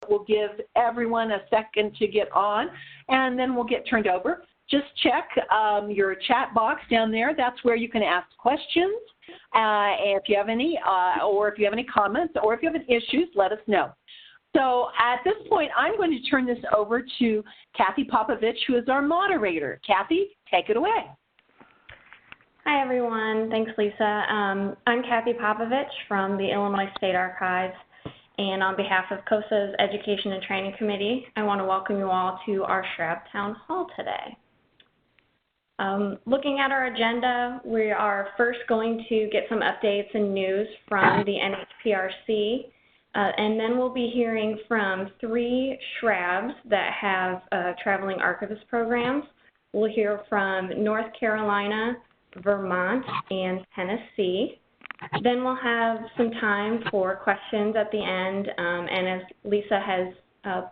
we'll give everyone a second to get on, and then we'll get turned over. Just check your chat box down there. That's where you can ask questions. If you have any, or if you have any comments, or if you have any issues, let us know. So at this point, I'm going to turn this over to Kathy Popovich, who is our moderator. Kathy, take it away. Hi, everyone. Thanks, Lisa. I'm Kathy Popovich from the Illinois State Archives, and on behalf of CoSA's Education and Training Committee, I want to welcome you all to our SHRAB Town Hall today. Looking at our agenda, we are first going to get some updates and news from the NHPRC, and then we'll be hearing from 3 SHRABs that have traveling archivist programs. We'll hear from North Carolina, Vermont, and Tennessee. Then we'll have some time for questions at the end, and as Lisa has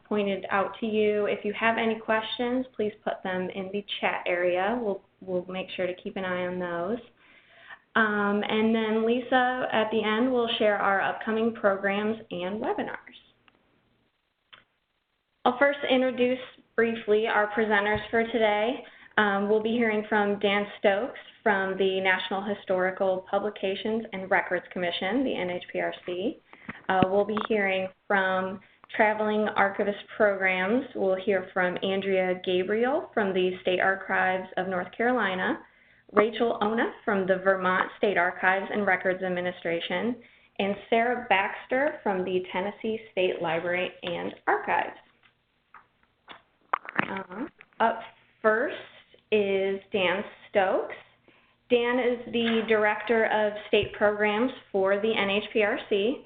pointed out to you, if you have any questions, please put them in the chat area. We'll make sure to keep an eye on those. And then Lisa, at the end, will share our upcoming programs and webinars. I'll first introduce briefly our presenters for today. We'll be hearing from Dan Stokes from the National Historical Publications and Records Commission, the NHPRC. We'll be hearing from Traveling Archivist Programs. We'll hear from Andrea Gabriel from the State Archives of North Carolina, Rachel Ona from the Vermont State Archives and Records Administration, and Sarah Baxter from the Tennessee State Library and Archives. Up first is Dan Stokes. Dan is the Director of State Programs for the NHPRC.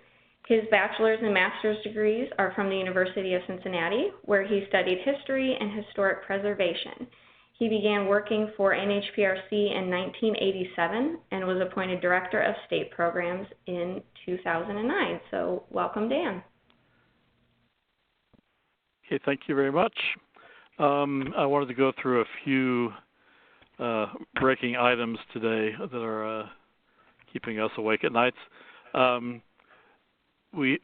His bachelor's and master's degrees are from the University of Cincinnati, where he studied history and historic preservation. He began working for NHPRC in 1987 and was appointed Director of State Programs in 2009. So welcome, Dan. Okay, thank you very much. I wanted to go through a few breaking items today that are keeping us awake at nights. We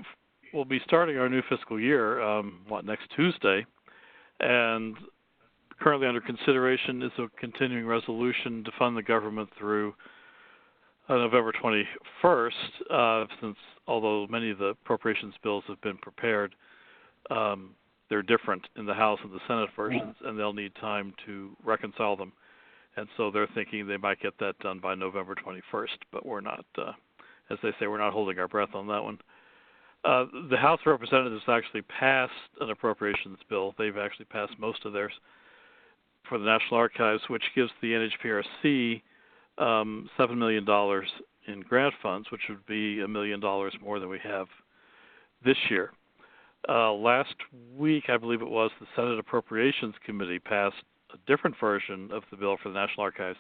will be starting our new fiscal year, next Tuesday, and currently under consideration is a continuing resolution to fund the government through November 21st, since although many of the appropriations bills have been prepared, they're different in the House and the Senate versions, and they'll need time to reconcile them. And so they're thinking they might get that done by November 21st, but we're not, as they say, we're not holding our breath on that one. The House of Representatives actually passed an appropriations bill. They've actually passed most of theirs for the National Archives, which gives the NHPRC $7 million in grant funds, which would be $1 million more than we have this year. Last week, I believe it was, the Senate Appropriations Committee passed a different version of the bill for the National Archives,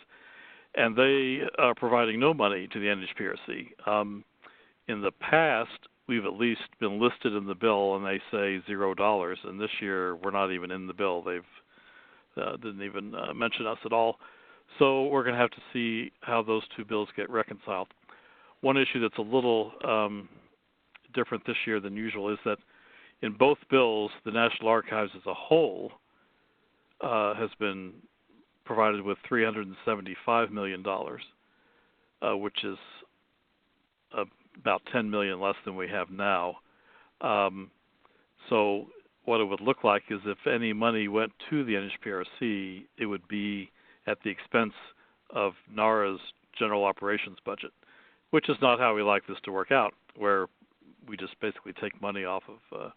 and they are providing no money to the NHPRC. In the past, we've at least been listed in the bill, and they say $0. And this year, we're not even in the bill. They've didn't even mention us at all. So we're going to have to see how those two bills get reconciled. One issue that's a little different this year than usual is that in both bills, the National Archives as a whole has been provided with $375 million, which is about $10 million less than we have now. So what it would look like is if any money went to the NHPRC, it would be at the expense of NARA's general operations budget, which is not how we like this to work out, where we just basically take money off of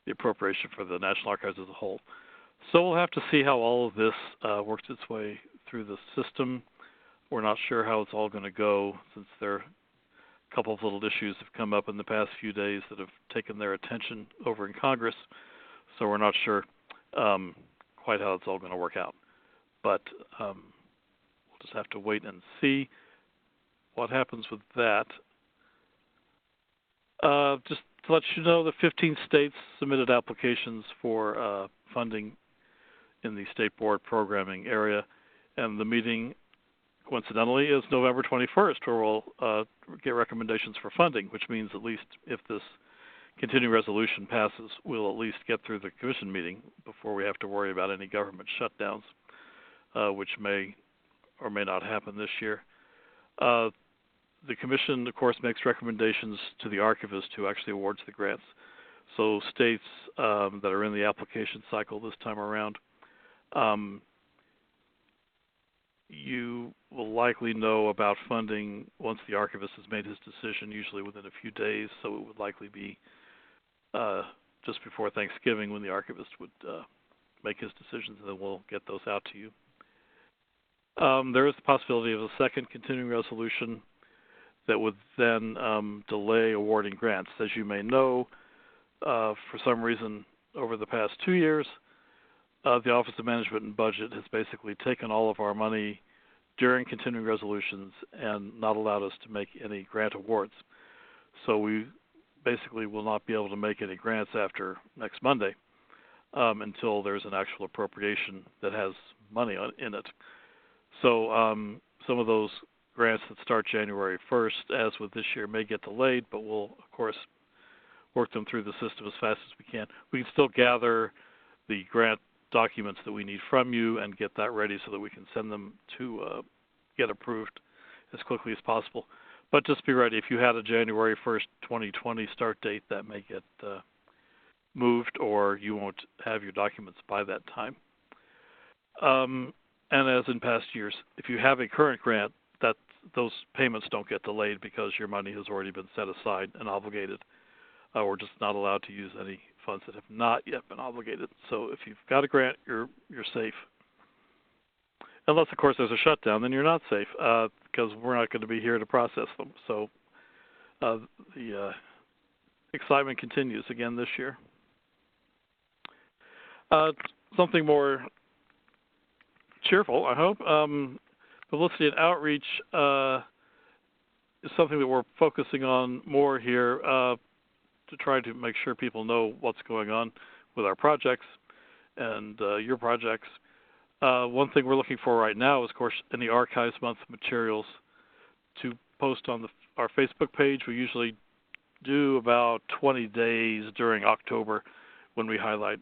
the appropriation for the National Archives as a whole. So we'll have to see how all of this works its way through the system. We're not sure how it's all going to go, since there are a couple of little issues have come up in the past few days that have taken their attention over in Congress. So we're not sure quite how it's all going to work out. But we'll just have to wait and see what happens with that. Just to let you know, the 15 states submitted applications for funding in the state board programming area, and the meeting, coincidentally, is November 21st, where we'll get recommendations for funding, which means at least if this continuing resolution passes, we'll at least get through the commission meeting before we have to worry about any government shutdowns, which may or may not happen this year. The commission, of course, makes recommendations to the archivist who actually awards the grants. So states that are in the application cycle this time around, you will likely know about funding once the archivist has made his decision, usually within a few days. So it would likely be just before Thanksgiving when the archivist would make his decisions, and then we'll get those out to you. There is the possibility of a second continuing resolution that would then delay awarding grants. As you may know, for some reason over the past 2 years, the Office of Management and Budget has basically taken all of our money during continuing resolutions and not allowed us to make any grant awards. So we basically will not be able to make any grants after next Monday until there's an actual appropriation that has money in it. So some of those grants that start January 1st, as with this year, may get delayed, but we'll, of course, work them through the system as fast as we can. We can still gather the grant documents that we need from you and get that ready so that we can send them to get approved as quickly as possible. But just be ready. If you had a January 1st, 2020 start date, that may get moved, or you won't have your documents by that time. And as in past years, if you have a current grant, those payments don't get delayed because your money has already been set aside and obligated. We're just not allowed to use any funds that have not yet been obligated. So if you've got a grant, you're safe. Unless, of course, there's a shutdown, then you're not safe because we're not going to be here to process them. So the excitement continues again this year. Something more cheerful, I hope. Publicity and outreach is something that we're focusing on more here to try to make sure people know what's going on with our projects and your projects. One thing we're looking for right now is, of course, any Archives Month materials to post on our Facebook page. We usually do about 20 days during October when we highlight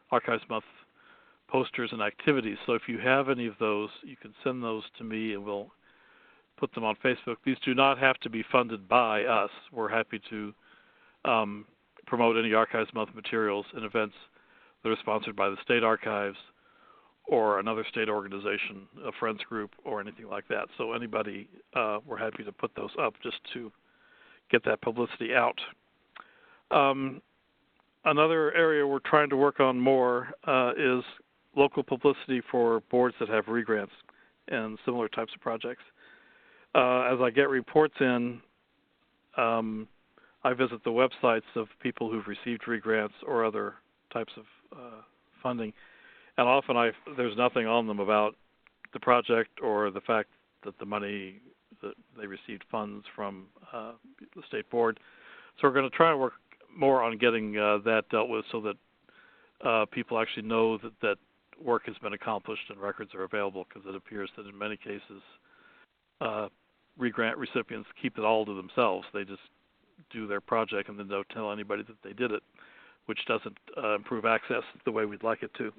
Archives Month posters and activities. So if you have any of those, you can send those to me and we'll put them on Facebook. These do not have to be funded by us. We're happy to promote any Archives Month materials and events that are sponsored by the state archives or another state organization, a friends group, or anything like that. So anybody, we're happy to put those up just to get that publicity out. Another area we're trying to work on more is local publicity for boards that have regrants and similar types of projects. As I get reports in, I visit the websites of people who've received regrants or other types of funding, and often there's nothing on them about the project or the fact that the money that they received funds from the state board. So we're going to try and work more on getting that dealt with so that people actually know that work has been accomplished and records are available, because it appears that in many cases regrant recipients keep it all to themselves. They just do their project and then don't tell anybody that they did it, which doesn't improve access the way we'd like it to.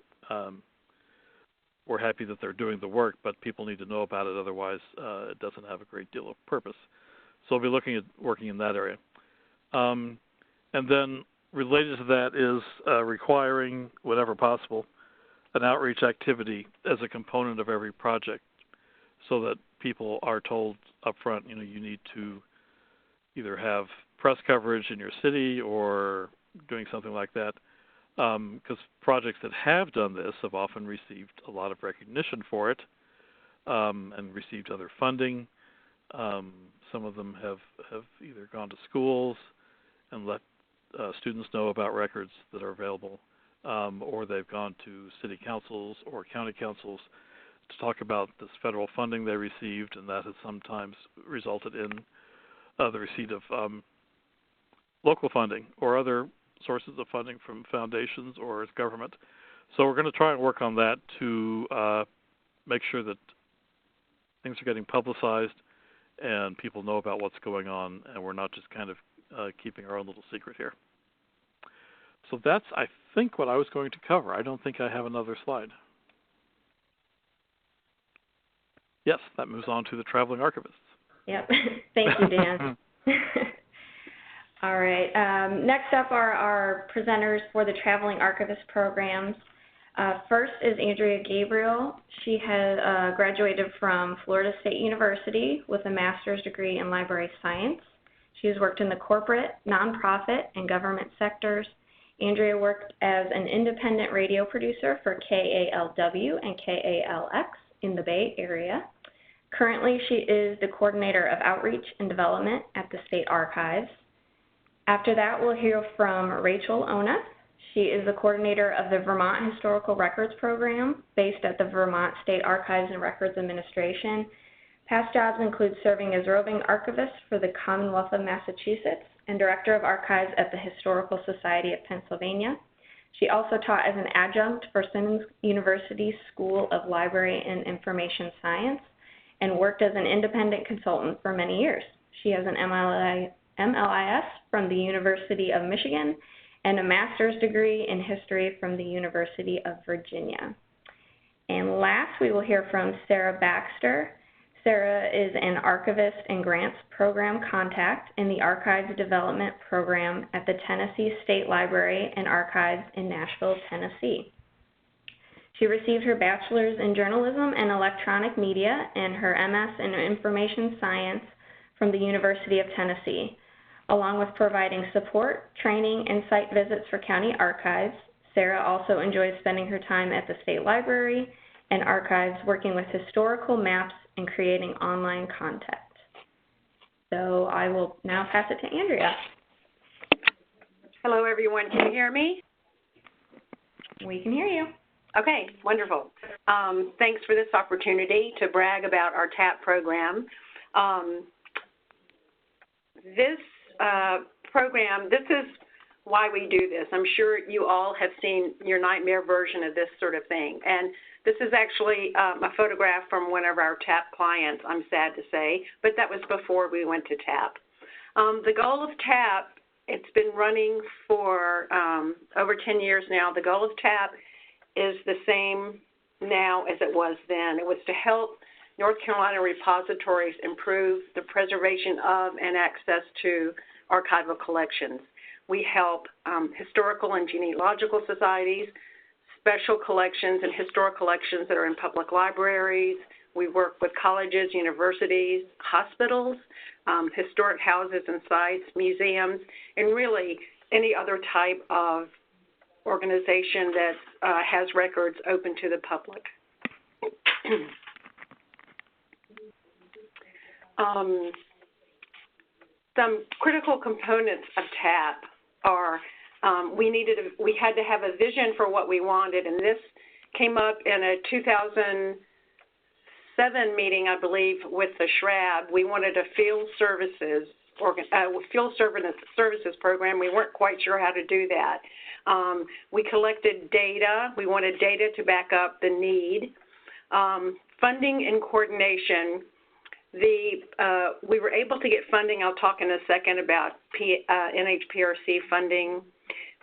We're happy that they're doing the work, but people need to know about it, otherwise it doesn't have a great deal of purpose. So we'll be looking at working in that area. And then related to that is requiring, whenever possible, an outreach activity as a component of every project, so that people are told up front, you need to either have press coverage in your city or doing something like that, because projects that have done this have often received a lot of recognition for it and received other funding. Some of them have either gone to schools and let students know about records that are available, or they've gone to city councils or county councils to talk about this federal funding they received, and that has sometimes resulted in the receipt of local funding or other sources of funding from foundations or government. So we're going to try and work on that to make sure that things are getting publicized and people know about what's going on, and we're not just kind of keeping our own little secret here. So that's, I think, what I was going to cover. I don't think I have another slide. Yes, that moves on to the traveling archivists. Yep. Thank you, Dan. All right. Next up are our presenters for the Traveling Archivist programs. First is Andrea Gabriel. She has graduated from Florida State University with a master's degree in library science. She has worked in the corporate, nonprofit, and government sectors. Andrea worked as an independent radio producer for KALW and KALX in the Bay Area. Currently, she is the coordinator of outreach and development at the State Archives. After that, we'll hear from Rachel Ona. She is the coordinator of the Vermont Historical Records Program based at the Vermont State Archives and Records Administration. Past jobs include serving as roving archivist for the Commonwealth of Massachusetts and director of archives at the Historical Society of Pennsylvania. She also taught as an adjunct for Simmons University's School of Library and Information Science and worked as an independent consultant for many years. She has an MLIS from the University of Michigan and a master's degree in history from the University of Virginia. And last, we will hear from Sarah Baxter. Sarah is an archivist and grants program contact in the Archives Development Program at the Tennessee State Library and Archives in Nashville, Tennessee. She received her bachelor's in journalism and electronic media and her MS in information science from the University of Tennessee. Along with providing support, training, and site visits for county archives, Sarah also enjoys spending her time at the State Library and Archives working with historical maps and creating online content. So I will now pass it to Andrea. Hello, everyone. Can you hear me? We can hear you. Okay, wonderful. Thanks for this opportunity to brag about our TAP program. This program, this is why we do this. I'm sure you all have seen your nightmare version of this sort of thing. And this is actually a photograph from one of our TAP clients, I'm sad to say, but that was before we went to TAP. The goal of TAP, it's been running for over 10 years now. The goal of TAP is the same now as it was then. It was to help North Carolina repositories improve the preservation of and access to archival collections. We help historical and genealogical societies, special collections and historic collections that are in public libraries. We work with colleges, universities, hospitals, historic houses and sites, museums, and really any other type of organization that has records open to the public. Some critical components of TAP are we had to have a vision for what we wanted, and this came up in a 2007 meeting, I believe, with the SHRAB. We wanted a field services program. We weren't quite sure how to do that. We collected data. We wanted data to back up the need. Funding and coordination. We were able to get funding. I'll talk in a second about NHPRC funding.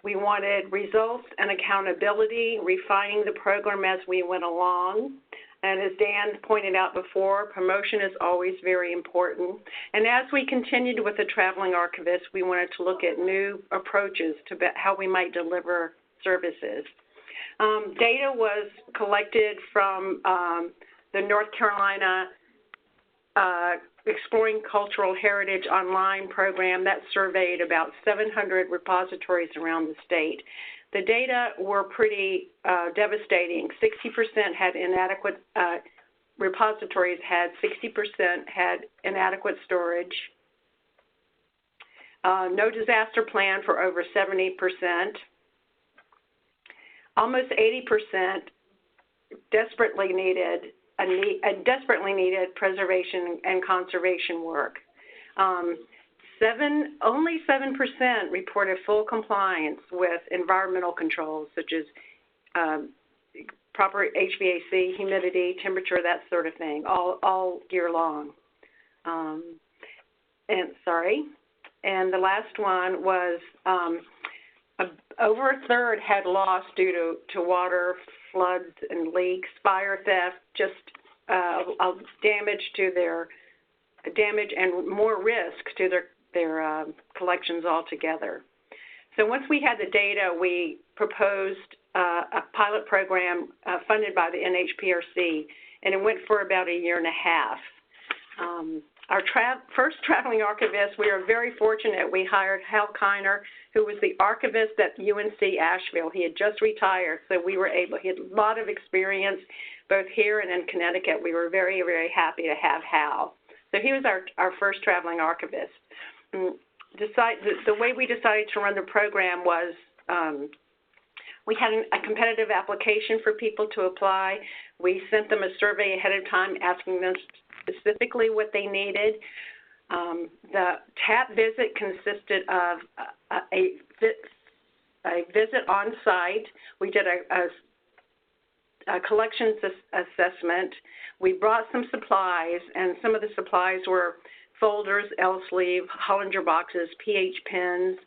We wanted results and accountability, refining the program as we went along. And as Dan pointed out before, promotion is always very important. And as we continued with the traveling archivist, we wanted to look at new approaches to how we might deliver services. Data was collected from the North Carolina Exploring Cultural Heritage online program that surveyed about 700 repositories around the state. The data were pretty devastating. 60% had inadequate, repositories had 60% had inadequate storage. No disaster plan for over 70%. Almost 80% desperately needed preservation and conservation work. Only 7% reported full compliance with environmental controls such as proper HVAC, humidity, temperature, that sort of thing, all year long. and the last one was over a third had lost due to water, floods, and leaks, fire theft, just damage and more risk to their collections altogether. So once we had the data, we proposed a pilot program funded by the NHPRC, and it went for about a year and a half. Our first traveling archivist, we are very fortunate. We hired Hal Keiner, who was the archivist at UNC Asheville. He had just retired, so he had a lot of experience both here and in Connecticut. We were very, very happy to have Hal. So he was our first traveling archivist. The way we decided to run the program was we had a competitive application for people to apply. We sent them a survey ahead of time asking them specifically what they needed. The TAP visit consisted of a visit on site. We did a collections assessment. We brought some supplies, and some of the supplies were folders, L-sleeve, Hollinger boxes, pH pens.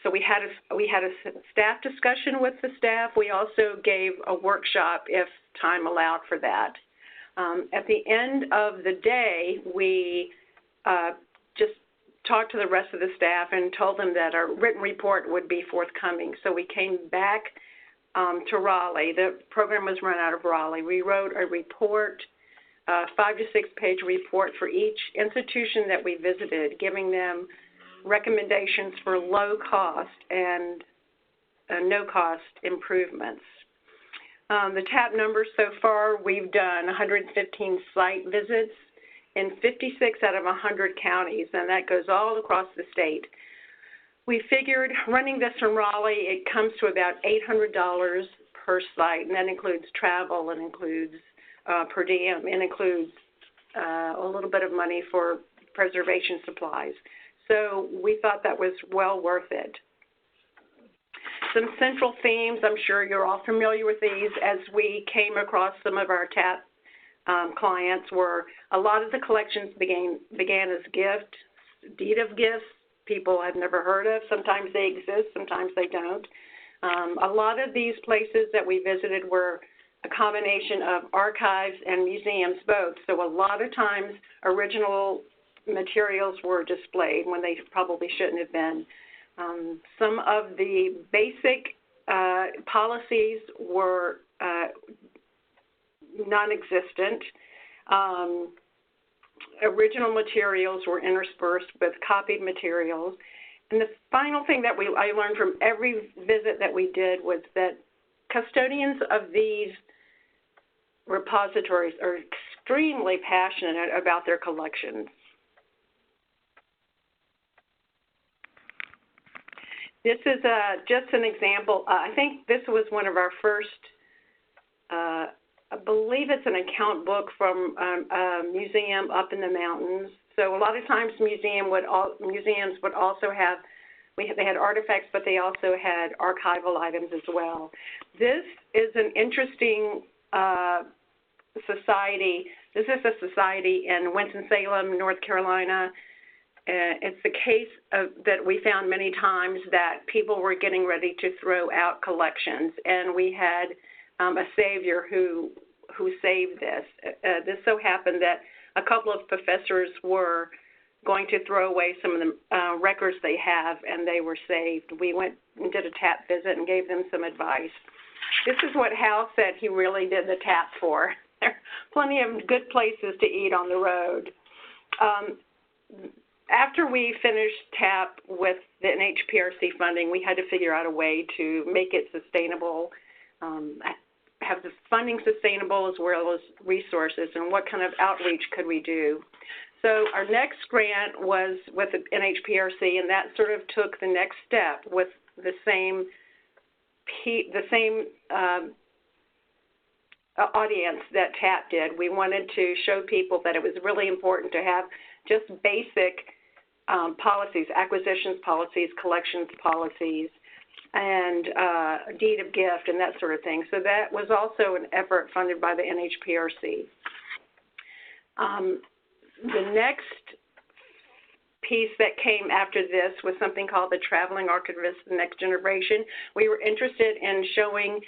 So we had a staff discussion with the staff. We also gave a workshop if time allowed for that. At the end of the day, we just talked to the rest of the staff and told them that our written report would be forthcoming. So we came back to Raleigh. The program was run out of Raleigh. We wrote a report, a 5 to 6 page report for each institution that we visited, giving them recommendations for low cost and no cost improvements. The TAP numbers so far, we've done 115 site visits in 56 out of 100 counties, and that goes all across the state. We figured running this from Raleigh, it comes to about $800 per site, and that includes travel, it includes per diem, it includes a little bit of money for preservation supplies. So we thought that was well worth it. Some central themes, I'm sure you're all familiar with these, as we came across some of our TAP clients, were a lot of the collections began as gifts, deed of gifts, people I've never heard of. Sometimes they exist, sometimes they don't. A lot of these places that we visited were a combination of archives and museums both. So a lot of times original materials were displayed when they probably shouldn't have been. Some of the basic policies were non-existent. Original materials were interspersed with copied materials. And the final thing that I learned from every visit that we did was that custodians of these repositories are extremely passionate about their collections. This is just an example. I think this was one of our first, I believe it's an account book from a museum up in the mountains. So a lot of times museums would also have, they had artifacts, but they also had archival items as well. This is an interesting society. This is a society in Winston-Salem, North Carolina. It's the case that we found many times that people were getting ready to throw out collections, and we had a savior who saved this. This so happened that a couple of professors were going to throw away some of the records they have, and they were saved. We went and did a TAP visit and gave them some advice. This is what Hal said he really did the TAP for. There are plenty of good places to eat on the road. After we finished TAP with the NHPRC funding, we had to figure out a way to make it sustainable, have the funding sustainable as well as resources, and what kind of outreach could we do. So our next grant was with the NHPRC, and that sort of took the next step with the same audience that TAP did. We wanted to show people that it was really important to have just basic policies, acquisitions policies, collections policies, and deed of gift and that sort of thing. So that was also an effort funded by the NHPRC. The next piece that came after this was something called the Traveling Archivist, the Next Generation. We were interested in showing,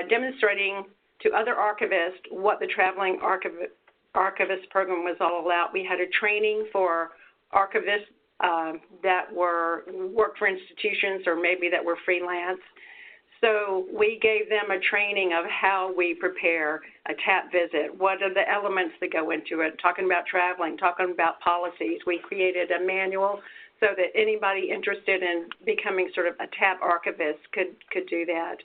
demonstrating to other archivists what the Traveling Archivist program was all about. We had a training for archivists that worked for institutions or maybe that were freelance. So we gave them a training of how we prepare a TAP visit, what are the elements that go into it, talking about traveling, talking about policies. We created a manual so that anybody interested in becoming sort of a TAP archivist could do that.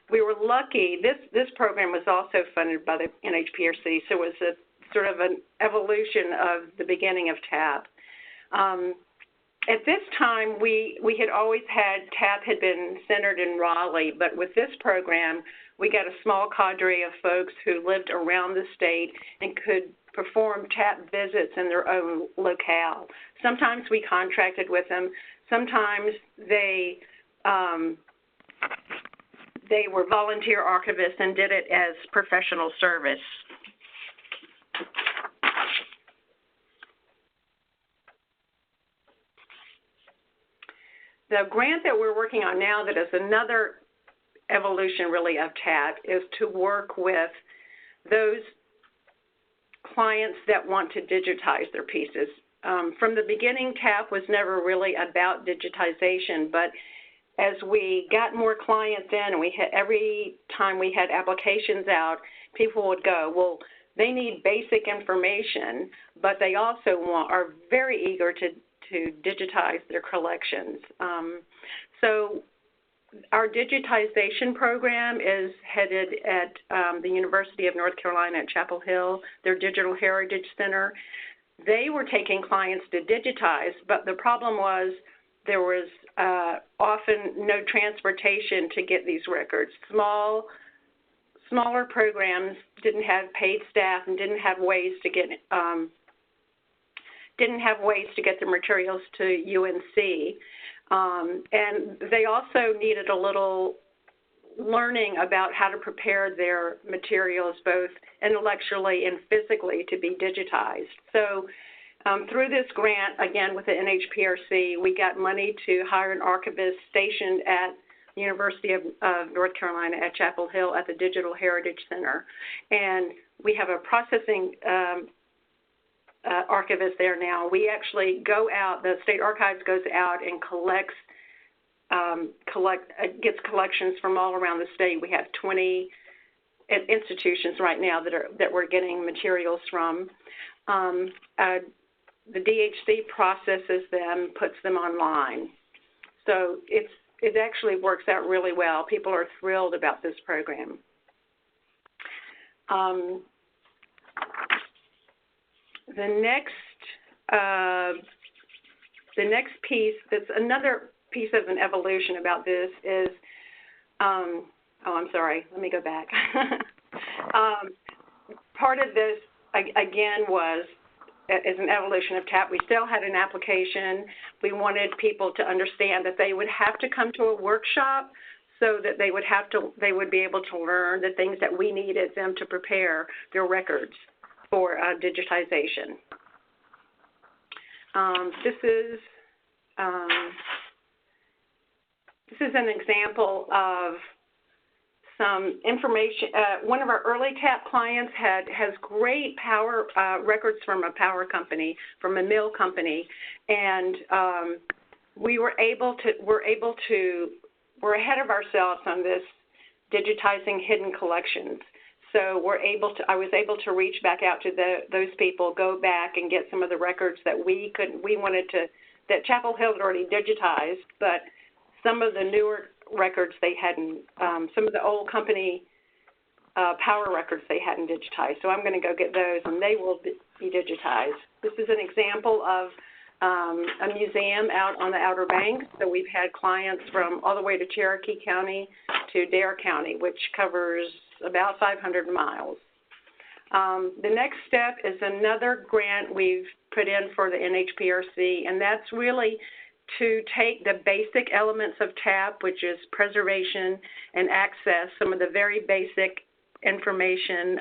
We were lucky. This program was also funded by the NHPRC, so it was a sort of an evolution of the beginning of TAP. At this time, we had always had, TAP had been centered in Raleigh, but with this program, we got a small cadre of folks who lived around the state and could perform TAP visits in their own locale. Sometimes we contracted with them. Sometimes they were volunteer archivists and did it as professional service. The grant that we're working on now that is another evolution really of TAP is to work with those clients that want to digitize their pieces. From the beginning, TAP was never really about digitization, but as we got more clients in and every time we had applications out, people would go, well, they need basic information, but they also are very eager to digitize their collections. So our digitization program is headed at the University of North Carolina at Chapel Hill, their Digital Heritage Center. They were taking clients to digitize, but the problem was there was often no transportation to get these records. Smaller programs didn't have paid staff and didn't have ways to get the materials to UNC. And they also needed a little learning about how to prepare their materials both intellectually and physically to be digitized. So through this grant, again with the NHPRC, we got money to hire an archivist stationed at the University of North Carolina at Chapel Hill at the Digital Heritage Center. And we have a processing archivist there now. We actually go out, the State Archives goes out and gets collections from all around the state. We have 20 institutions right now that we're getting materials from. The DHC processes them, puts them online. So it actually works out really well. People are thrilled about this program. The next piece, that's another piece of an evolution about this is, oh, I'm sorry, let me go back. Part of this, again, is an evolution of TAP. We still had an application. We wanted people to understand that they would have to come to a workshop so that they would be able to learn the things that we needed them to prepare their records for digitization. This is an example of some information. One of our early TAP clients has great power records from a power company, from a mill company, and we're ahead of ourselves on this digitizing hidden collections. So I was able to reach back out to those people, go back and get some of the records that that Chapel Hill had already digitized, but some of the newer records they hadn't, some of the old company power records they hadn't digitized. So I'm going to go get those, and they will be digitized. This is an example of a museum out on the Outer Banks. So we've had clients from all the way to Cherokee County to Dare County, which covers about 500 miles. The next step is another grant we've put in for the NHPRC, and that's really to take the basic elements of TAP, which is preservation and access, some of the very basic information,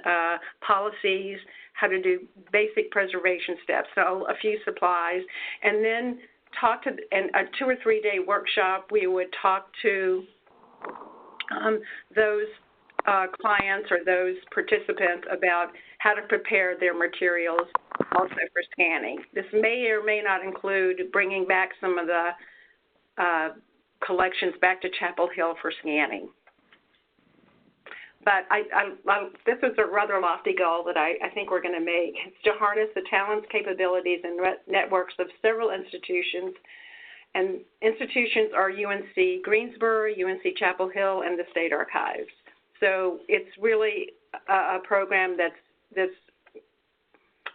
policies, how to do basic preservation steps, so a few supplies, and then talk to, in a 2 or 3 day workshop, we would talk to those clients or those participants about how to prepare their materials also for scanning. This may or may not include bringing back some of the collections back to Chapel Hill for scanning. But this is a rather lofty goal that I think we're going to make. It's to harness the talents, capabilities, and networks of several institutions. And institutions are UNC Greensboro, UNC Chapel Hill, and the State Archives. So it's really a program that's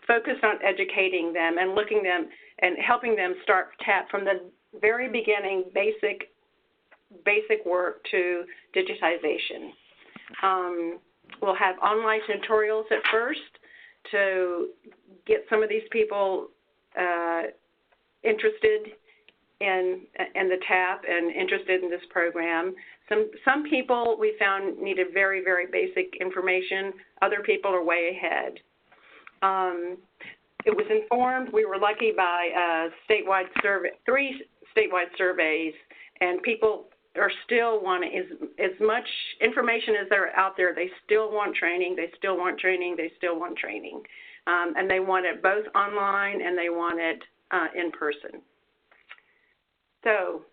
focused on educating them and looking them and helping them start TAP from the very beginning, basic work to digitization. We'll have online tutorials at first to get some of these people interested in the TAP and interested in this program. Some people we found needed very, very basic information. Other people are way ahead. It was informed. We were lucky by a statewide survey, 3 statewide surveys, and people are still wanting as much information as they're out there. They still want training. They still want training. They still want training, and they want it both online and they want it in person. So,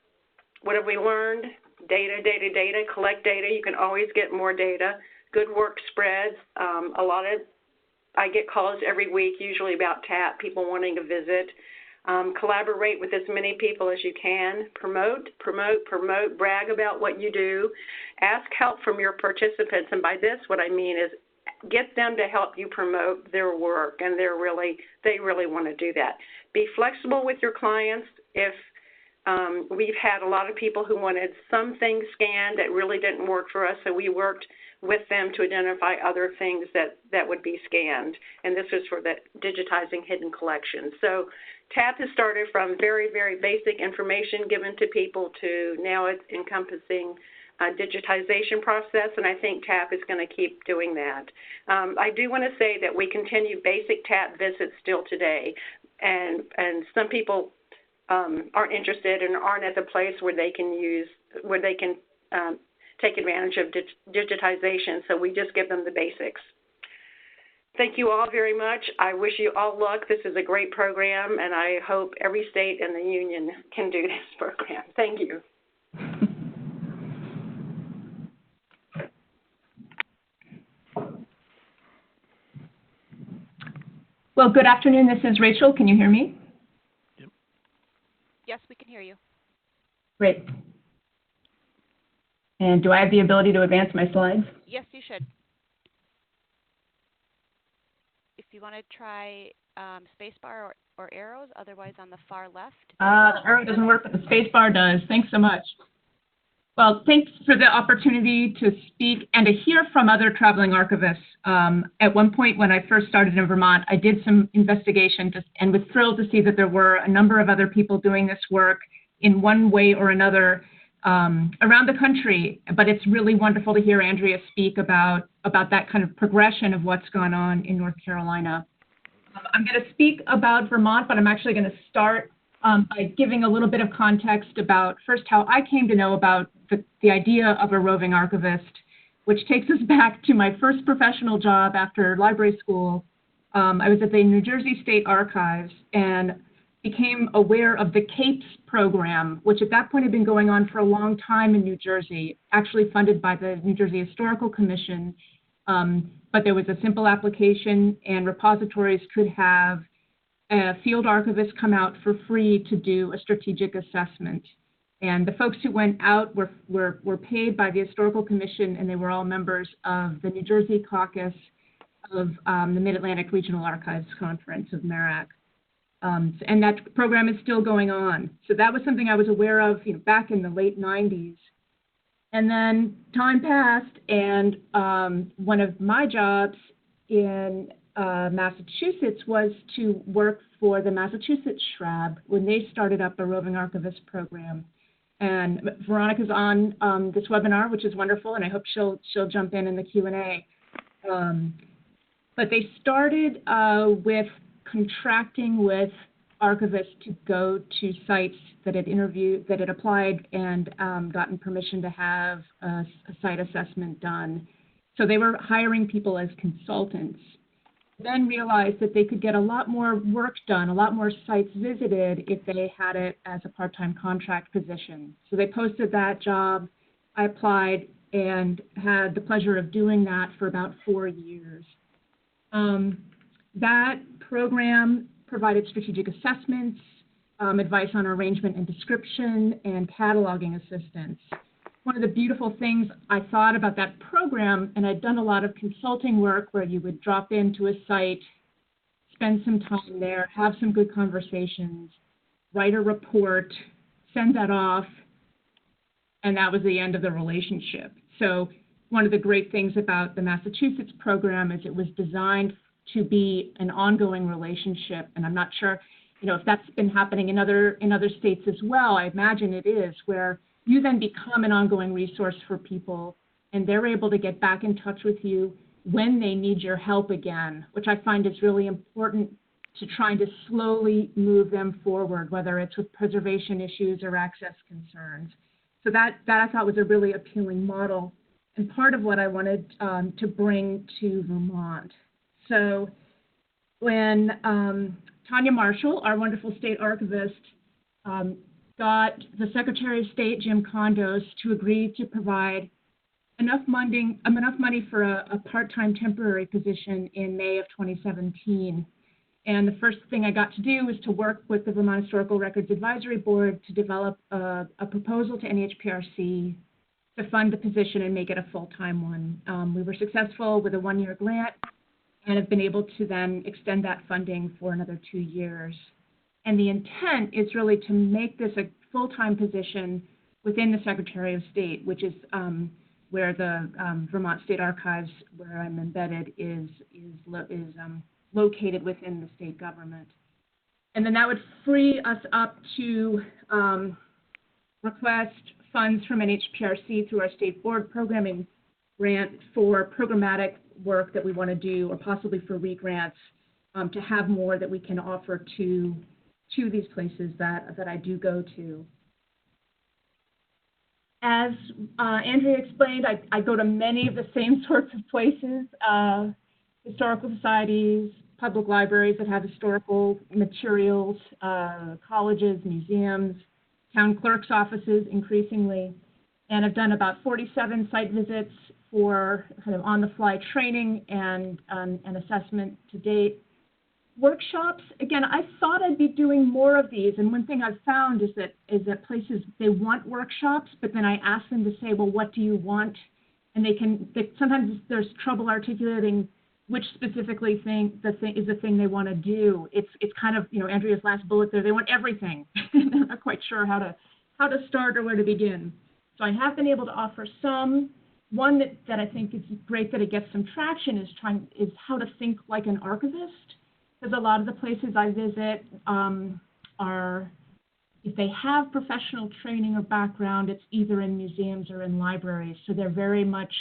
what have we learned? Data. Collect data. You can always get more data. Good work spreads. I get calls every week, usually about TAP, people wanting to visit. Collaborate with as many people as you can. Promote. Brag about what you do. Ask help from your participants. And by this, what I mean is get them to help you promote their work, and they really want to do that. Be flexible with your clients. If we've had a lot of people who wanted some things scanned that really didn't work for us, so we worked with them to identify other things that would be scanned. And this was for the digitizing hidden collections. So TAP has started from very, very basic information given to people to now it's encompassing a digitization process, and I think TAP is going to keep doing that. I do want to say that we continue basic TAP visits still today, and some people aren't interested and aren't at the place where they can take advantage of digitization, so we just give them the basics. Thank you all very much. I wish you all luck. This is a great program, and I hope every state in the union can do this program. Thank you. Well, good afternoon. This is Rachel. Can you hear me? Yep. Yes, we can hear you. Great. And do I have the ability to advance my slides? Yes, you should. If you want to try spacebar or arrows, otherwise on the far left. The arrow doesn't work, but the spacebar does. Thanks so much. Well, thanks for the opportunity to speak and to hear from other traveling archivists. At one point when I first started in Vermont, I did some investigation and was thrilled to see that there were a number of other people doing this work in one way or another around the country. But it's really wonderful to hear Andrea speak about that kind of progression of what's gone on in North Carolina. I'm going to speak about Vermont, but I'm actually going to start by giving a little bit of context about first how I came to know about the idea of a roving archivist, which takes us back to my first professional job after library school. I was at the New Jersey State Archives and became aware of the CAPES program, which at that point had been going on for a long time in New Jersey, actually funded by the New Jersey Historical Commission. But there was a simple application, and repositories could have field archivists come out for free to do a strategic assessment. And the folks who went out were paid by the Historical Commission, and they were all members of the New Jersey caucus of the Mid-Atlantic Regional Archives Conference of MARAC. And that program is still going on. So that was something I was aware of back in the late 90s. And then time passed, and one of my jobs in Massachusetts was to work for the Massachusetts SHRAB when they started up a roving archivist program. And Veronica's on this webinar, which is wonderful, and I hope she'll jump in the Q&A. But they started with contracting with archivists to go to sites that had applied and gotten permission to have a site assessment done. So they were hiring people as consultants. Then realized that they could get a lot more work done, a lot more sites visited if they had it as a part-time contract position. So they posted that job. I applied and had the pleasure of doing that for about 4 years. That program provided strategic assessments, advice on arrangement and description, and cataloging assistance. One of the beautiful things I thought about that program, and I'd done a lot of consulting work where you would drop into a site, spend some time there, have some good conversations, write a report, send that off, and that was the end of the relationship. So one of the great things about the Massachusetts program is it was designed to be an ongoing relationship, and I'm not sure, if that's been happening in other states as well. I imagine it is, where you then become an ongoing resource for people, and they're able to get back in touch with you when they need your help again, which I find is really important to trying to slowly move them forward, whether it's with preservation issues or access concerns. So that I thought was a really appealing model, and part of what I wanted to bring to Vermont. So when Tanya Marshall, our wonderful state archivist, got the Secretary of State, Jim Condos, to agree to provide enough money for a part-time temporary position in May of 2017. And the first thing I got to do was to work with the Vermont Historical Records Advisory Board to develop a proposal to NHPRC to fund the position and make it a full-time one. We were successful with a 1-year grant and have been able to then extend that funding for another 2 years. And the intent is really to make this a full-time position within the Secretary of State, which is where the Vermont State Archives, where I'm embedded, is located within the state government. And then that would free us up to request funds from NHPRC through our state board programming grant for programmatic work that we want to do, or possibly for re-grants, to have more that we can offer to these places that I do go to. As Andrea explained, I go to many of the same sorts of places, historical societies, public libraries that have historical materials, colleges, museums, town clerks' offices increasingly, and I've done about 47 site visits for kind of on-the-fly training and assessment to date. Workshops, again, I thought I'd be doing more of these, and one thing I've found is that places, they want workshops, but then I ask them to say, well, what do you want? And sometimes there's trouble articulating which specifically is the thing they want to do. It's kind of, Andrea's last bullet there, they want everything. They're not quite sure how to start or where to begin. So I have been able to offer some. One that I think is great that it gets some traction is how to think like an archivist. Because a lot of the places I visit are, if they have professional training or background, it's either in museums or in libraries. So they're very much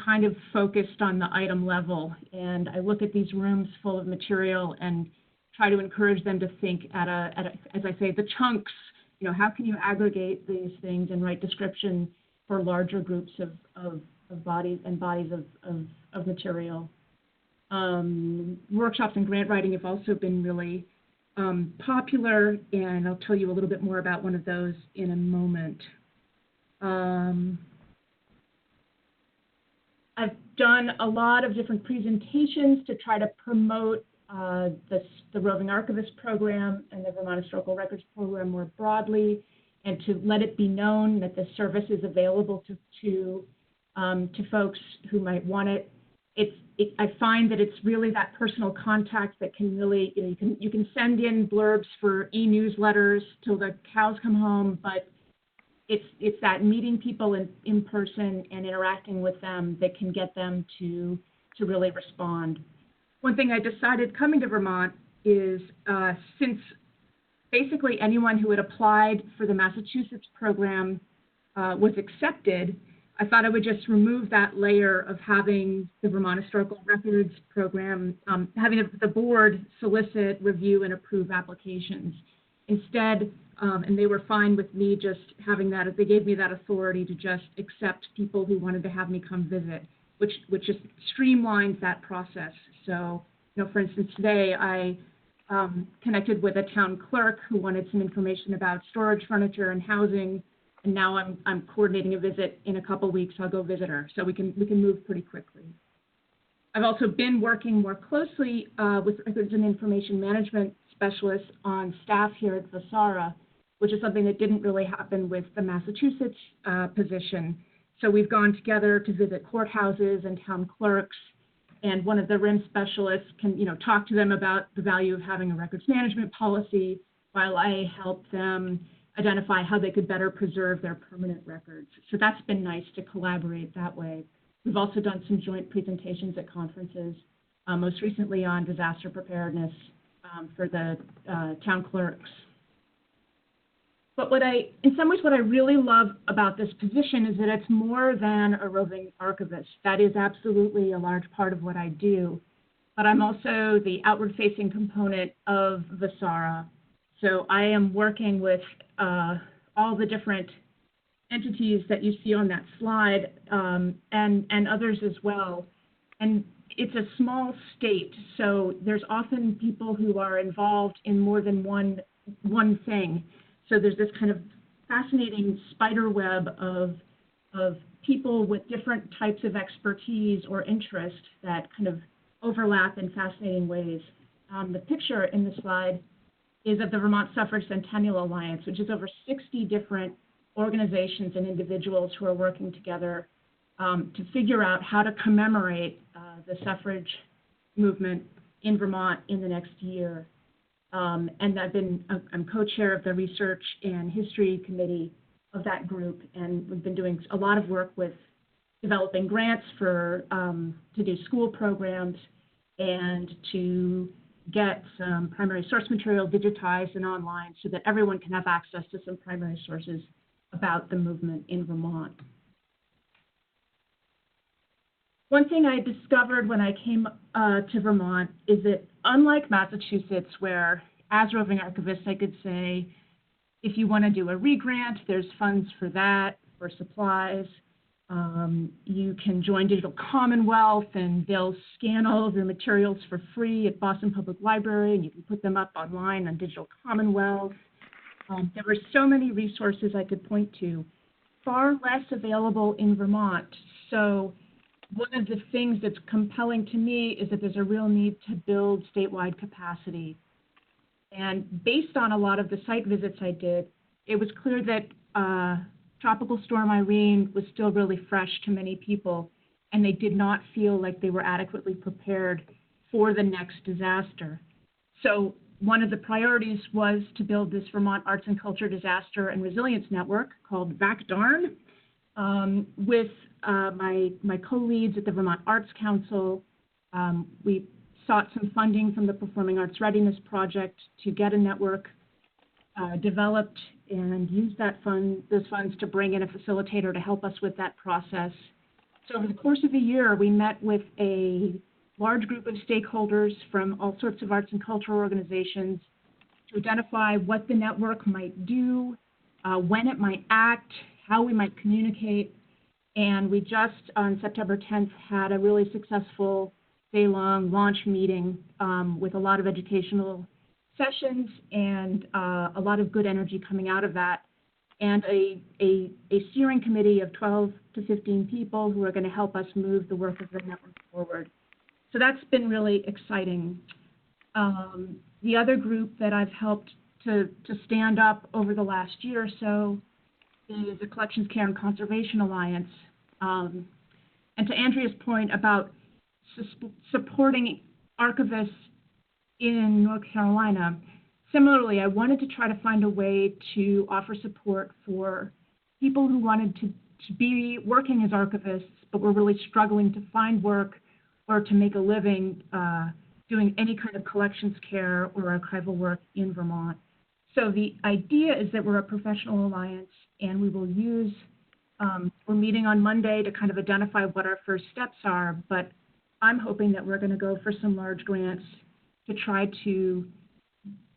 kind of focused on the item level. And I look at these rooms full of material and try to encourage them to think at as I say, the chunks. How can you aggregate these things and write description for larger groups of bodies of material. Workshops and grant writing have also been really popular, and I'll tell you a little bit more about one of those in a moment. I've done a lot of different presentations to try to promote the Roving Archivist program and the Vermont Historical Records program more broadly, and to let it be known that the service is available to folks who might want it. I find that it's really that personal contact that can really, you can send in blurbs for e-newsletters till the cows come home, but it's that meeting people in person and interacting with them that can get them to really respond. One thing I decided coming to Vermont is since basically anyone who had applied for the Massachusetts program was accepted, I thought I would just remove that layer of having the Vermont Historical Records Program, having the board solicit, review, and approve applications. Instead, and they were fine with me just having that, they gave me that authority to just accept people who wanted to have me come visit, which just streamlines that process. So, for instance, today I connected with a town clerk who wanted some information about storage furniture and housing, and now I'm coordinating a visit in a couple weeks. I'll go visit her, so we can move pretty quickly. I've also been working more closely with records and information management specialists on staff here at VSARA, which is something that didn't really happen with the Massachusetts position. So we've gone together to visit courthouses and town clerks, and one of the RIM specialists can, talk to them about the value of having a records management policy while I help them identify how they could better preserve their permanent records. So that's been nice to collaborate that way. We've also done some joint presentations at conferences, most recently on disaster preparedness for the town clerks. But in some ways, what I really love about this position is that it's more than a roving archivist. That is absolutely a large part of what I do. But I'm also the outward-facing component of VSARA. So I am working with all the different entities that you see on that slide, and others as well. And it's a small state, so there's often people who are involved in more than one thing. So there's this kind of fascinating spider web of people with different types of expertise or interest that kind of overlap in fascinating ways. The picture in the slide is of the Vermont Suffrage Centennial Alliance, which is over 60 different organizations and individuals who are working together to figure out how to commemorate the suffrage movement in Vermont in the next year. And I'm co-chair of the Research and History Committee of that group, and we've been doing a lot of work with developing grants for to do school programs and to get some primary source material digitized and online so that everyone can have access to some primary sources about the movement in Vermont. One thing I discovered when I came to Vermont is that unlike Massachusetts, where as roving archivist I could say, if you want to do a re-grant, there's funds for that, for supplies. You can join Digital Commonwealth and they'll scan all of your materials for free at Boston Public Library, and you can put them up online on Digital Commonwealth. There were so many resources I could point to, far less available in Vermont. So one of the things that's compelling to me is that there's a real need to build statewide capacity. And based on a lot of the site visits I did, it was clear that Tropical Storm Irene was still really fresh to many people, and they did not feel like they were adequately prepared for the next disaster. So one of the priorities was to build this Vermont Arts and Culture Disaster and Resilience Network called VACDARN with my co-leads at the Vermont Arts Council. We sought some funding from the Performing Arts Readiness Project to get a network developed and use those funds to bring in a facilitator to help us with that process. So over the course of a year, we met with a large group of stakeholders from all sorts of arts and cultural organizations to identify what the network might do, when it might act, how we might communicate. And we just on September 10th had a really successful day-long launch meeting with a lot of educational sessions and a lot of good energy coming out of that, and a steering committee of 12 to 15 people who are going to help us move the work of the network forward. So that's been really exciting. The other group that I've helped to stand up over the last year or so is the Collections Care and Conservation Alliance. And to Andrea's point about supporting archivists in North Carolina, similarly, I wanted to try to find a way to offer support for people who wanted to be working as archivists, but were really struggling to find work or to make a living doing any kind of collections care or archival work in Vermont. So the idea is that we're a professional alliance, and we will use We're meeting on Monday to kind of identify what our first steps are, but I'm hoping that we're going to go for some large grants to try to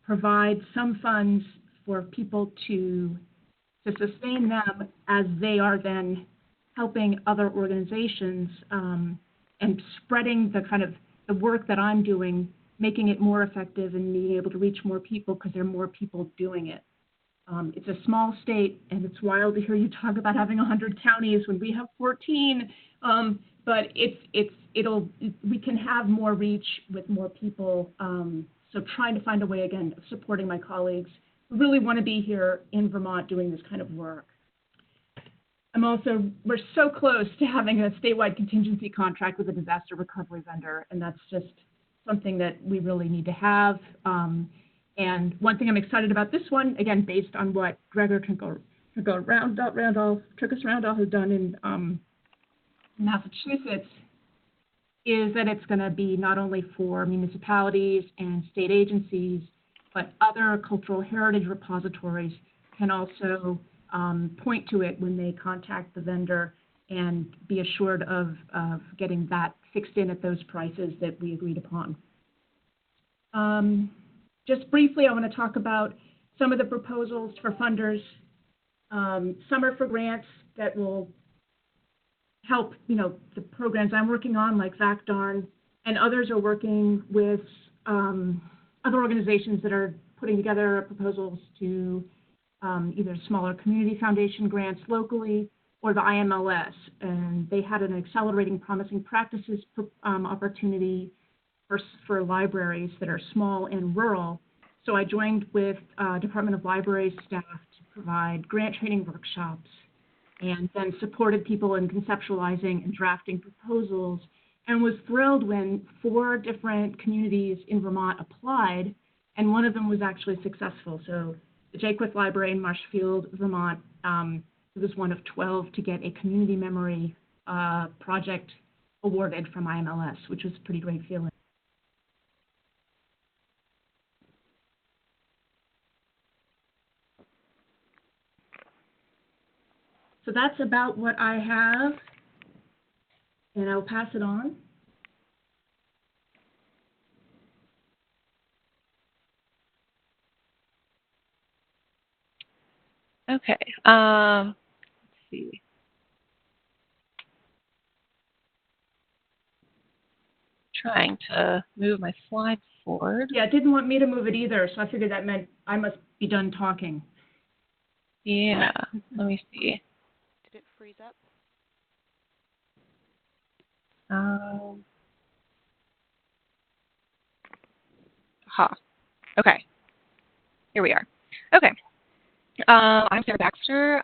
provide some funds for people to sustain them as they are then helping other organizations and spreading the kind of the work that I'm doing, making it more effective and being able to reach more people because there are more people doing it. It's a small state, and it's wild to hear you talk about having 100 counties when we have 14. But we can have more reach with more people. So trying to find a way, again, of supporting my colleagues who really want to be here in Vermont doing this kind of work. We're so close to having a statewide contingency contract with a disaster recovery vendor, and that's just something that we really need to have. And one thing I'm excited about this one, again, based on what Gregor Trickus-Randall has done in Massachusetts, is that it's going to be not only for municipalities and state agencies, but other cultural heritage repositories can also point to it when they contact the vendor and be assured of getting that fixed in at those prices that we agreed upon. Just briefly, I want to talk about some of the proposals for funders. Some are for grants that will help, the programs I'm working on, like VACDARN, and others are working with other organizations that are putting together proposals to either smaller community foundation grants locally or the IMLS. And they had an accelerating promising practices opportunity for libraries that are small and rural. So I joined with Department of Libraries staff to provide grant training workshops and then supported people in conceptualizing and drafting proposals, and was thrilled when 4 different communities in Vermont applied, and one of them was actually successful. So the Jaquith Library in Marshfield, Vermont, was one of 12 to get a community memory project awarded from IMLS, which was a pretty great feeling. So that's about what I have, and I'll pass it on. Okay, let's see. Trying to move my slides forward. Yeah, it didn't want me to move it either, so I figured that meant I must be done talking. Yeah, let me see. Did it freeze up? Okay, here we are. Okay, I'm Sarah Baxter.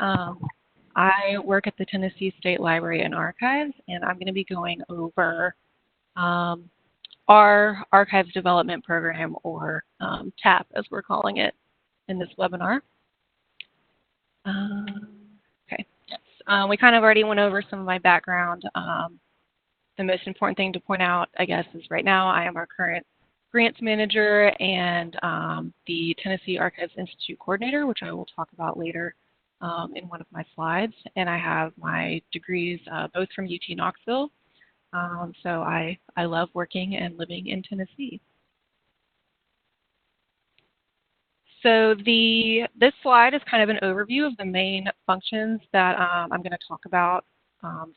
I work at the Tennessee State Library and Archives, and I'm going to be going over our Archives Development Program, or TAP as we're calling it in this webinar. Okay, yes. We kind of already went over some of my background. The most important thing to point out, I guess, is right now I am our current grants manager and the Tennessee Archives Institute coordinator, which I will talk about later in one of my slides. And I have my degrees both from UT Knoxville. So I love working and living in Tennessee. So this slide is kind of an overview of the main functions that I'm going to talk about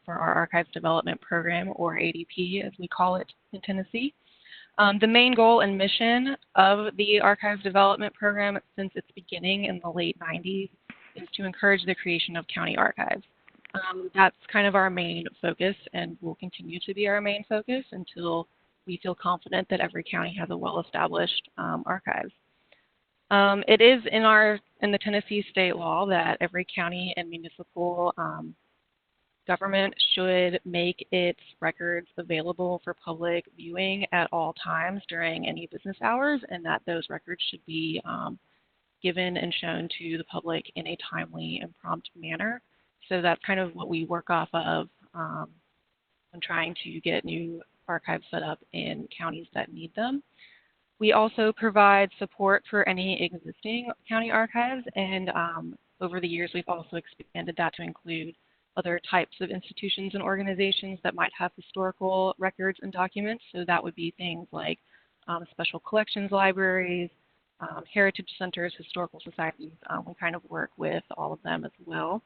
for our Archives Development Program, or ADP as we call it in Tennessee. The main goal and mission of the Archives Development Program since its beginning in the late 90s is to encourage the creation of county archives. That's kind of our main focus and will continue to be our main focus until we feel confident that every county has a well-established archive. It is in the Tennessee state law that every county and municipal government should make its records available for public viewing at all times during any business hours, and that those records should be given and shown to the public in a timely and prompt manner. So that's kind of what we work off of when trying to get new archives set up in counties that need them. We also provide support for any existing county archives, and over the years we've also expanded that to include other types of institutions and organizations that might have historical records and documents. So that would be things like special collections libraries, heritage centers, historical societies. We kind of work with all of them as well.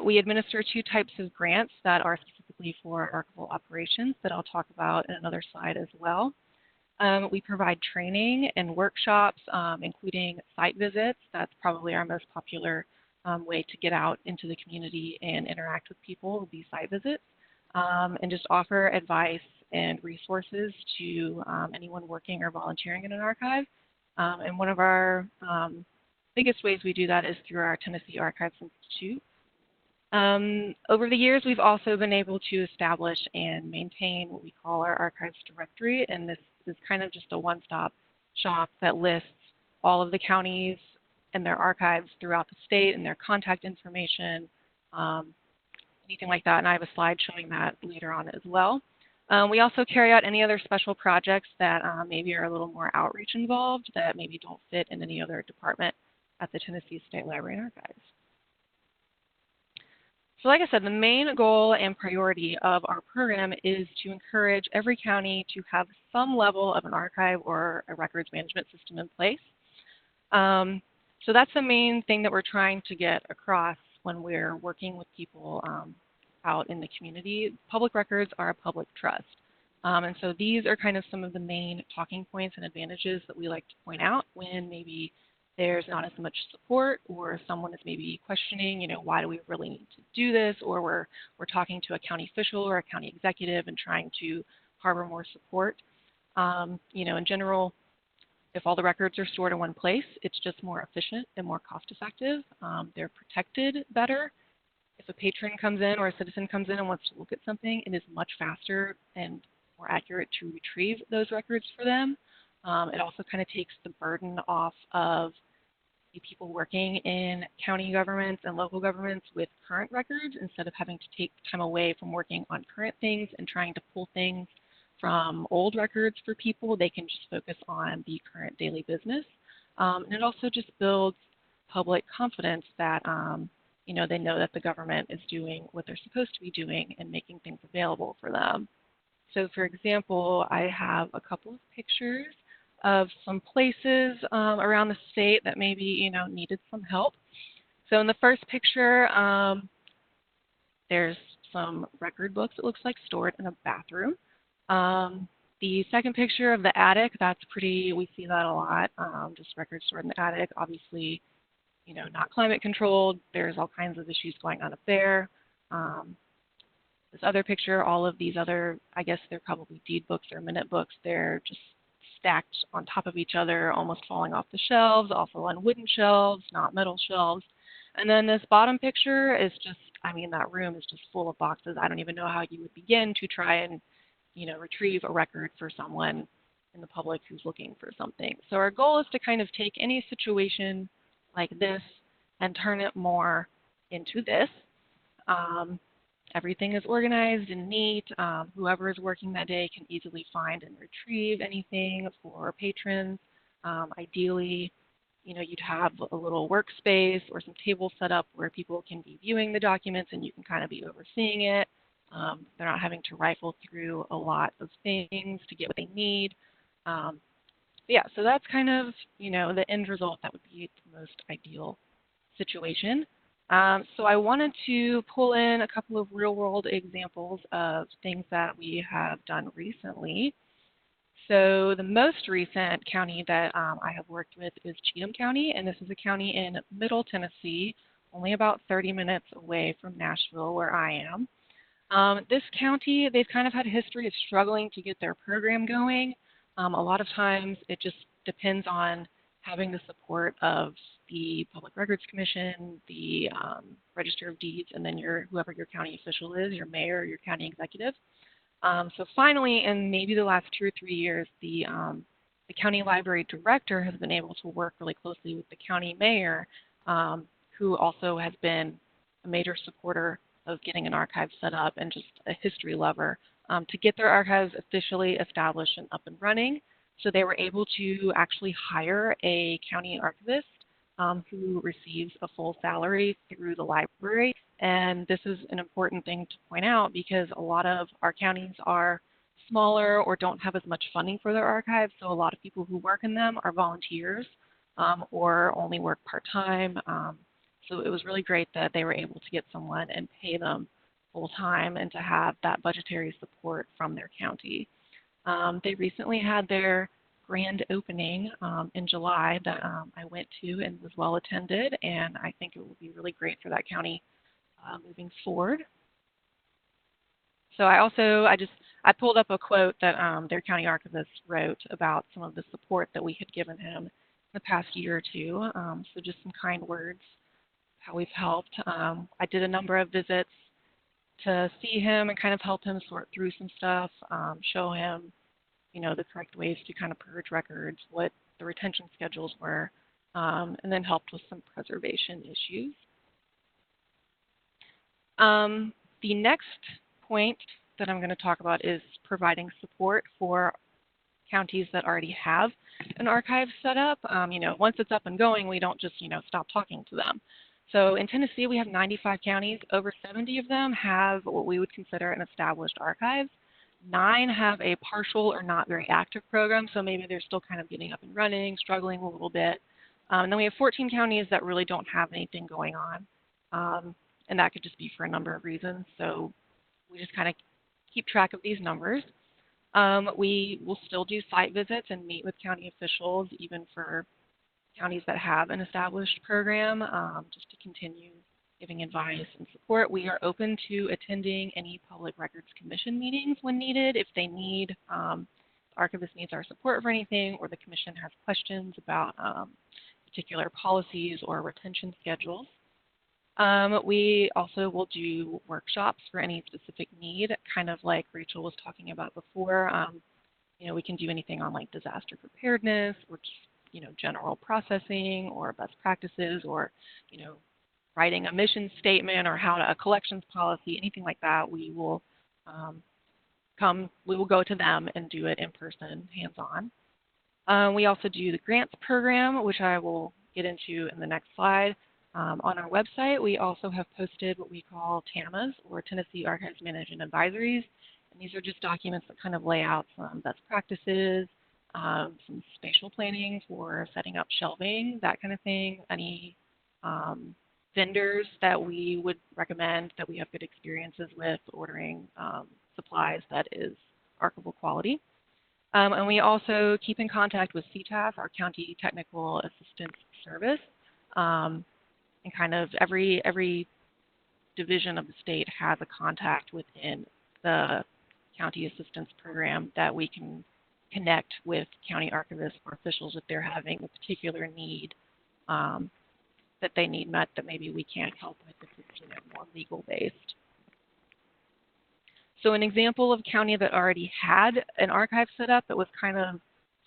We administer 2 types of grants that are specifically for archival operations that I'll talk about in another slide as well. We provide training and workshops, including site visits. That's probably our most popular way to get out into the community and interact with people, would be site visits, and just offer advice and resources to anyone working or volunteering in an archive. And one of our biggest ways we do that is through our Tennessee Archives Institute. Over the years, we've also been able to establish and maintain what we call our archives directory, and this is kind of just a one-stop shop that lists all of the counties and their archives throughout the state and their contact information, anything like that, and I have a slide showing that later on as well. We also carry out any other special projects that maybe are a little more outreach involved that maybe don't fit in any other department at the Tennessee State Library and Archives. So like I said, the main goal and priority of our program is to encourage every county to have some level of an archive or a records management system in place. So that's the main thing that we're trying to get across when we're working with people out in the community. Public records are a public trust. And so these are kind of some of the main talking points and advantages that we like to point out when maybe there's not as much support, or someone is maybe questioning, why do we really need to do this? Or we're talking to a county official or a county executive and trying to harbor more support. In general, if all the records are stored in one place, it's just more efficient and more cost effective. They're protected better. If a patron comes in or a citizen comes in and wants to look at something, it is much faster and more accurate to retrieve those records for them. It also kind of takes the burden off of the people working in county governments and local governments with current records, instead of having to take time away from working on current things and trying to pull things from old records for people. They can just focus on the current daily business. And it also just builds public confidence that they know that the government is doing what they're supposed to be doing and making things available for them. So for example, I have a couple of pictures of some places around the state that maybe, needed some help. So in the first picture, there's some record books, it looks like, stored in a bathroom. The second picture of the attic, that's pretty, we see that a lot, just records stored in the attic, obviously, not climate controlled. There's all kinds of issues going on up there. This other picture, all of these other, I guess they're probably deed books or minute books, they're just stacked on top of each other, almost falling off the shelves, also on wooden shelves, not metal shelves. And then this bottom picture is just, that room is just full of boxes. I don't even know how you would begin to try and, retrieve a record for someone in the public who's looking for something. So our goal is to kind of take any situation like this and turn it more into this. Everything is organized and neat. Whoever is working that day can easily find and retrieve anything for patrons. Ideally, you'd have a little workspace or some tables set up where people can be viewing the documents and you can kind of be overseeing it. They're not having to rifle through a lot of things to get what they need. So that's kind of, the end result. That would be the most ideal situation. So I wanted to pull in a couple of real-world examples of things that we have done recently. So the most recent county that I have worked with is Cheatham County, and this is a county in Middle Tennessee, only about 30 minutes away from Nashville, where I am. This county, they've kind of had a history of struggling to get their program going. A lot of times it just depends on having the support of the Public Records Commission, the Register of Deeds, and then whoever your county official is, your mayor or your county executive. So finally, in maybe the last 2 or 3 years, the county library director has been able to work really closely with the county mayor, who also has been a major supporter of getting an archive set up and just a history lover, to get their archives officially established and up and running. So they were able to actually hire a county archivist who receives a full salary through the library. And this is an important thing to point out because a lot of our counties are smaller or don't have as much funding for their archives, so a lot of people who work in them are volunteers or only work part-time. So it was really great that they were able to get someone and pay them full-time and to have that budgetary support from their county. They recently had their grand opening in July that I went to and was well attended, and I think it will be really great for that county moving forward. So I pulled up a quote that their county archivist wrote about some of the support that we had given him in the past year or two. So just some kind words, how we've helped. I did a number of visits to see him and kind of help him sort through some stuff, show him, the correct ways to kind of purge records, what the retention schedules were, and then helped with some preservation issues. The next point that I'm going to talk about is providing support for counties that already have an archive set up. Once it's up and going, we don't just, stop talking to them. So in Tennessee, we have 95 counties. Over 70 of them have what we would consider an established archive. 9 have a partial or not very active program, so maybe they're still kind of getting up and running, struggling a little bit. And then we have 14 counties that really don't have anything going on, and that could just be for a number of reasons. So we just kind of keep track of these numbers. We will still do site visits and meet with county officials, even for counties that have an established program, just to continue giving advice and support. We are open to attending any Public Records Commission meetings when needed. If they need, the archivist needs our support for anything, or the commission has questions about particular policies or retention schedules. We also will do workshops for any specific need, kind of like Rachel was talking about before. We can do anything on like disaster preparedness or just, general processing or best practices or, writing a mission statement or a collections policy, anything like that. We will go to them and do it in person, hands-on. We also do the grants program, which I will get into in the next slide. On our website, we also have posted what we call TAMAs, or Tennessee Archives Management Advisories. And these are just documents that kind of lay out some best practices, some spatial planning for setting up shelving, that kind of thing, any vendors that we would recommend that we have good experiences with ordering supplies that is archival quality. And we also keep in contact with CTAS, our County Technical Assistance Service. And kind of every division of the state has a contact within the county assistance program that we can connect with county archivists or officials if they're having a particular need that they need met that maybe we can't help with if it's more legal based. So an example of a county that already had an archive set up that was kind of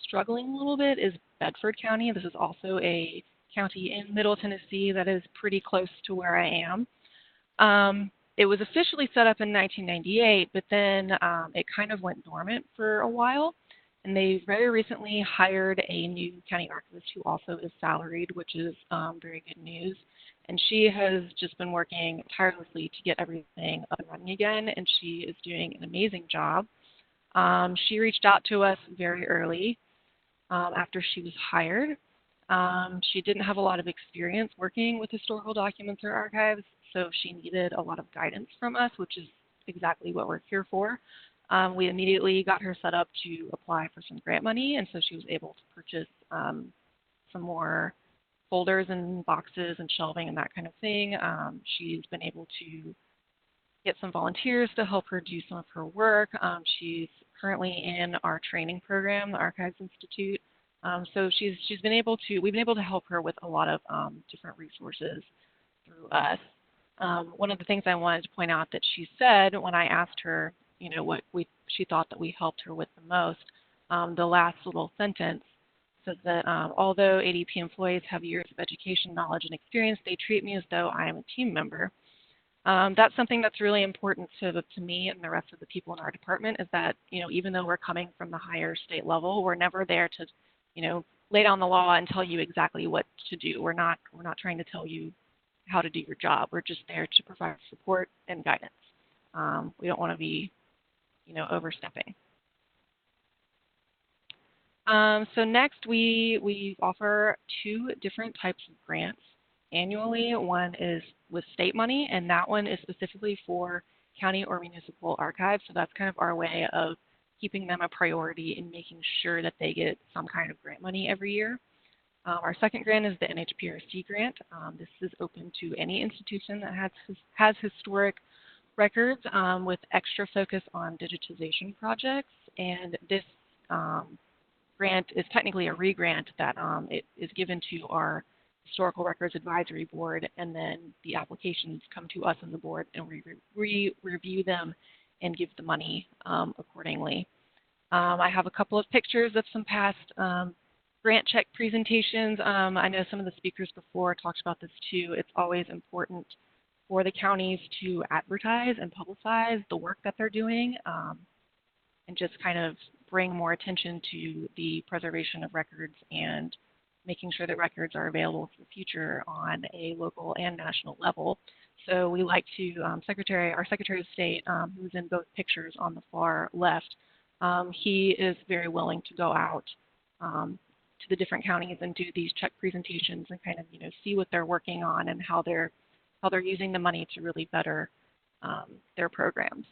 struggling a little bit is Bedford County. This is also a county in Middle Tennessee that is pretty close to where I am. It was officially set up in 1998, but then it kind of went dormant for a while. And they very recently hired a new county archivist who also is salaried, which is very good news. And she has just been working tirelessly to get everything up and running again, and she is doing an amazing job. She reached out to us very early after she was hired. She didn't have a lot of experience working with historical documents or archives, so she needed a lot of guidance from us, which is exactly what we're here for. We immediately got her set up to apply for some grant money, and so she was able to purchase some more folders and boxes and shelving and that kind of thing. She's been able to get some volunteers to help her do some of her work. She's currently in our training program, the Archives Institute. So we've been able to help her with a lot of different resources through us. One of the things I wanted to point out that she said when I asked her, what she thought that we helped her with the most, the last little sentence says that although ADP employees have years of education, knowledge, and experience, they treat me as though I am a team member. That's something that's really important to me and the rest of the people in our department, is that, even though we're coming from the higher state level, we're never there to, lay down the law and tell you exactly what to do. We're not trying to tell you how to do your job. We're just there to provide support and guidance. We don't want to be, overstepping. So next, we offer 2 different types of grants annually. One is with state money, and that one is specifically for county or municipal archives. So that's kind of our way of keeping them a priority and making sure that they get some kind of grant money every year. Our second grant is the NHPRC grant. This is open to any institution that has historic records with extra focus on digitization projects. And this grant is technically a re-grant that it is given to our Historical Records Advisory Board, and then the applications come to us on the board, and we review them and give the money accordingly. I have a couple of pictures of some past grant check presentations. I know some of the speakers before talked about this too. It's always important for the counties to advertise and publicize the work that they're doing and just kind of bring more attention to the preservation of records and making sure that records are available for the future on a local and national level. So we like to, our Secretary of State, who's in both pictures on the far left, he is very willing to go out to the different counties and do these check presentations and kind of, see what they're working on and how they're using the money to really better their programs.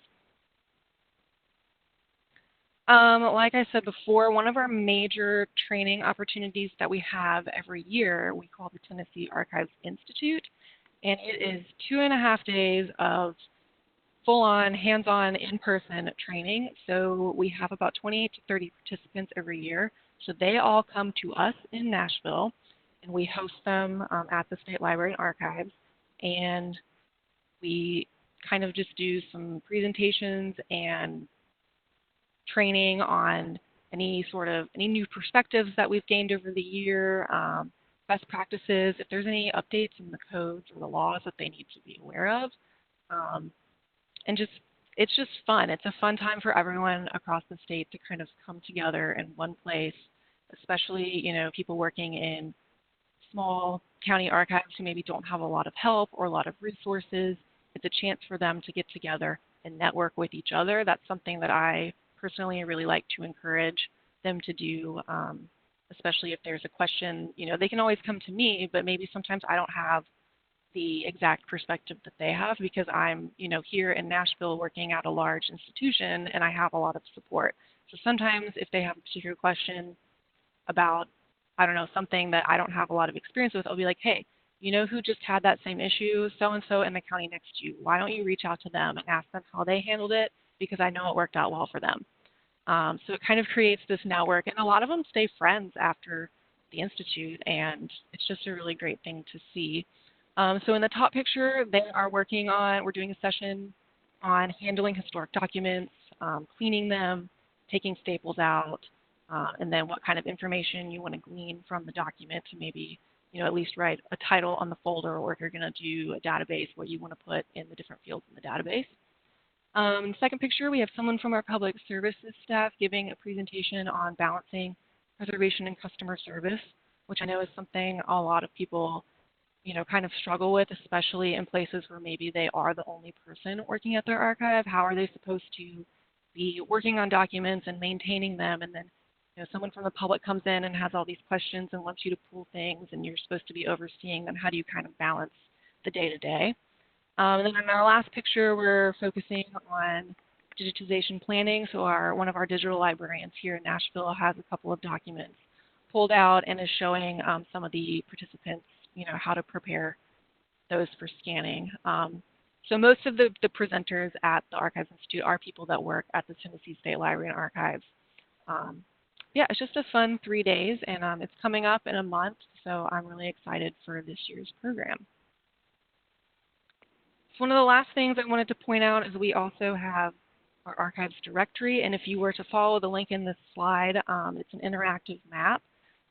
Like I said before, one of our major training opportunities that we have every year, we call the Tennessee Archives Institute, and it is 2.5 days of full-on, hands-on, in-person training. So we have about 28 to 30 participants every year. So they all come to us in Nashville, and we host them at the State Library and Archives, and we kind of just do some presentations and training on any new perspectives that we've gained over the year, best practices, if there's any updates in the codes or the laws that they need to be aware of. And it's just fun. It's a fun time for everyone across the state to kind of come together in one place, especially, people working in small county archives who maybe don't have a lot of help or a lot of resources. It's a chance for them to get together and network with each other. That's something that I personally really like to encourage them to do, especially if there's a question. They can always come to me, but maybe sometimes I don't have the exact perspective that they have because I'm, here in Nashville working at a large institution and I have a lot of support. So sometimes if they have a particular question about, something that I don't have a lot of experience with, I'll be like, hey, who just had that same issue? So-and-so in the county next to you. Why don't you reach out to them and ask them how they handled it? Because I know it worked out well for them. So it kind of creates this network, and a lot of them stay friends after the Institute, and it's just a really great thing to see. So in the top picture, we're doing a session on handling historic documents, cleaning them, taking staples out, and then what kind of information you want to glean from the document to maybe, at least write a title on the folder, or if you're going to do a database, what you want to put in the different fields in the database. Second picture, we have someone from our public services staff giving a presentation on balancing preservation and customer service, which I know is something a lot of people, kind of struggle with, especially in places where maybe they are the only person working at their archive. How are they supposed to be working on documents and maintaining them? And then, someone from the public comes in and has all these questions and wants you to pull things, and you're supposed to be overseeing them. How do you kind of balance the day-to-day? And then in our last picture, we're focusing on digitization planning. So one of our digital librarians here in Nashville has a couple of documents pulled out and is showing some of the participants, how to prepare those for scanning. So most of the presenters at the Archives Institute are people that work at the Tennessee State Library and Archives. It's just a fun 3 days, and it's coming up in a month, so I'm really excited for this year's program. One of the last things I wanted to point out is we also have our archives directory, and if you were to follow the link in this slide, it's an interactive map.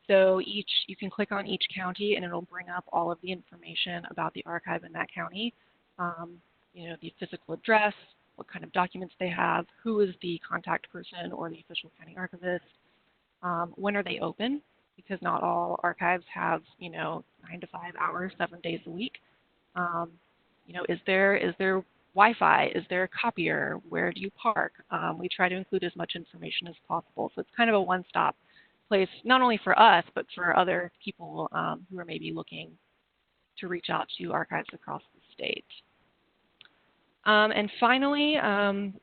So you can click on each county and it'll bring up all of the information about the archive in that county. The physical address, what kind of documents they have, who is the contact person or the official county archivist, when are they open, because not all archives have, 9 to 5 hours, 7 days a week. Is there Wi-Fi? Is there a copier? Where do you park? We try to include as much information as possible. So it's kind of a one-stop place, not only for us, but for other people who are maybe looking to reach out to archives across the state. And finally,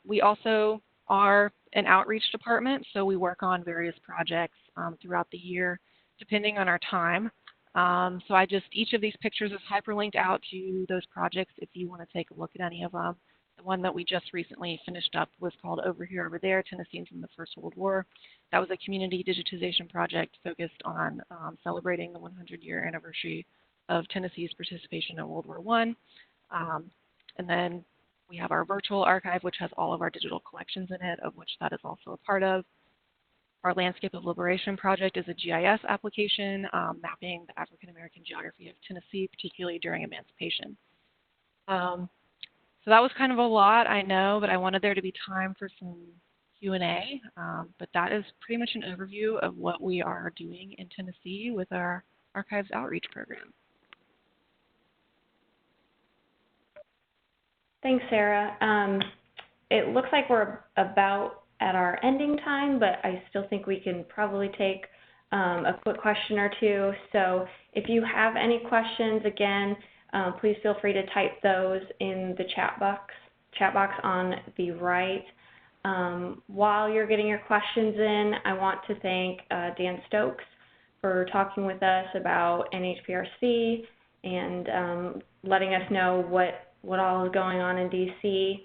we also are an outreach department, so we work on various projects throughout the year, depending on our time. So each of these pictures is hyperlinked out to those projects if you want to take a look at any of them. The one that we just recently finished up was called Over Here, Over There, Tennesseans in the First World War. That was a community digitization project focused on celebrating the 100-year anniversary of Tennessee's participation in World War I. And then we have our virtual archive, which has all of our digital collections in it, of which that is also a part of. Our Landscape of Liberation project is a GIS application mapping the African American geography of Tennessee, particularly during emancipation. So that was kind of a lot, I know, but I wanted there to be time for some Q&A. But that is pretty much an overview of what we are doing in Tennessee with our Archives Outreach Program. Thanks, Sarah. It looks like we're about at our ending time, but I still think we can probably take a quick question or two. So if you have any questions, again, please feel free to type those in the chat box on the right. While you're getting your questions in, I want to thank Dan Stokes for talking with us about NHPRC and letting us know what all is going on in DC.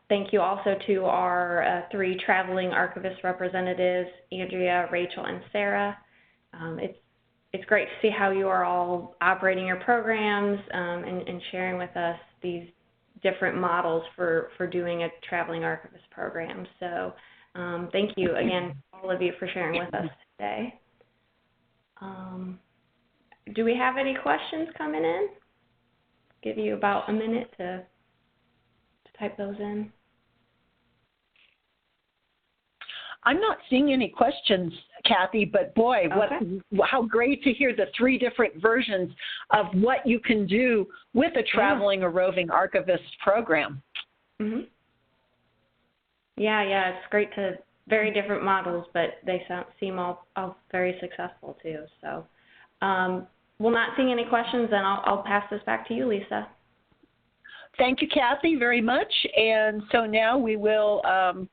Thank you also to our 3 traveling archivist representatives, Andrea, Rachel, and Sarah. It's great to see how you are all operating your programs and sharing with us these different models for doing a traveling archivist program. So thank you again, all of you, for sharing with us today. Do we have any questions coming in? Give you about a minute to type those in. I'm not seeing any questions, Kathy, but boy, okay. How great to hear the 3 different versions of what you can do with a traveling or roving archivist program. Mm-hmm. Yeah, it's great to very different models, but they seem all very successful too. So we're not seeing any questions, and I'll pass this back to you, Lisa. Thank you, Kathy, very much. And so now we will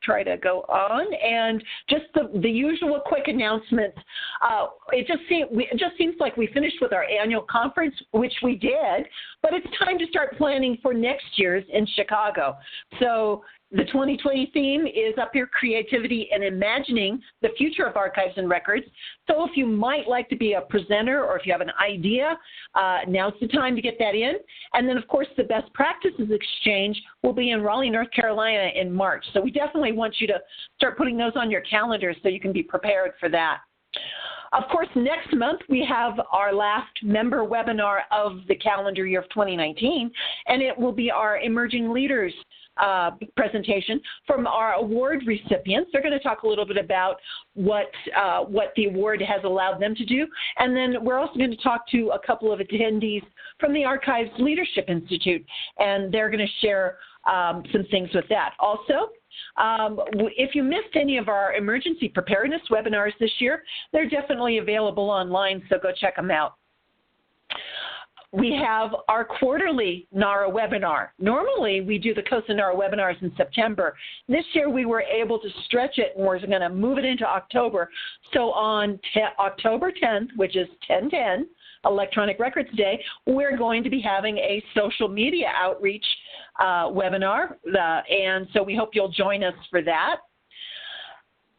try to go on. And just the usual quick announcements. It just seems like we finished with our annual conference, which we did, but it's time to start planning for next year's in Chicago. So the 2020 theme is Up Your Creativity and Imagining the Future of Archives and Records. So if you might like to be a presenter or if you have an idea, now's the time to get that in. And then, of course, the Best Practices Exchange will be in Raleigh, North Carolina in March. So we definitely want you to start putting those on your calendar so you can be prepared for that. Of course, next month we have our last member webinar of the calendar year of 2019, and it will be our Emerging Leaders presentation from our award recipients. They're going to talk a little bit about what the award has allowed them to do. And then we're also going to talk to a couple of attendees from the Archives Leadership Institute, and they're going to share some things with that. Also, if you missed any of our emergency preparedness webinars this year, they're definitely available online, so go check them out. We have our quarterly NARA webinar. Normally, we do the CoSA NARA webinars in September. This year, we were able to stretch it, and we're going to move it into October. So on October 10th, which is 10/10, Electronic Records Day, we're going to be having a social media outreach webinar, and so we hope you'll join us for that.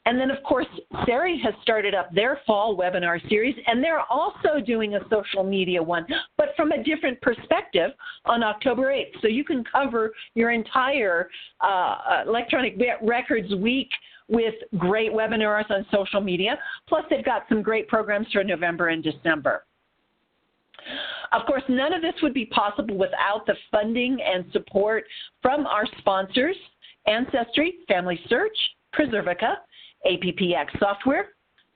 And then, of course, SHRAB has started up their fall webinar series, and they're also doing a social media one, but from a different perspective on October 8th. So you can cover your entire Electronic Records Week with great webinars on social media. Plus, they've got some great programs for November and December. Of course, none of this would be possible without the funding and support from our sponsors, Ancestry, Family Search, Preservica, APPX Software,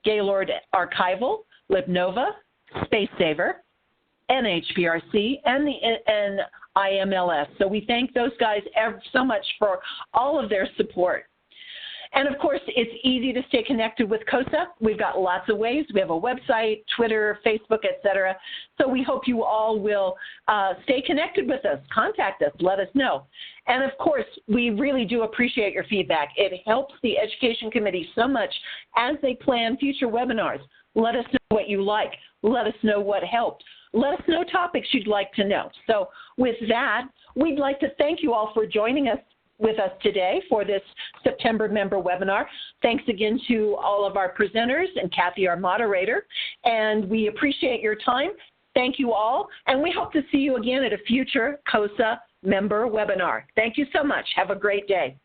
Gaylord Archival, Libnova, SpaceSaver, NHPRC, and IMLS. So we thank those guys so much for all of their support. And of course, it's easy to stay connected with CoSA. We've got lots of ways. We have a website, Twitter, Facebook, etc. So we hope you all will stay connected with us. Contact us. Let us know. And of course, we really do appreciate your feedback. It helps the Education Committee so much as they plan future webinars. Let us know what you like. Let us know what helped. Let us know topics you'd like to know. So with that, we'd like to thank you all for joining us with us today for this September member webinar. Thanks again to all of our presenters and Kathy, our moderator, and we appreciate your time. Thank you all, and we hope to see you again at a future CoSA member webinar. Thank you so much. Have a great day.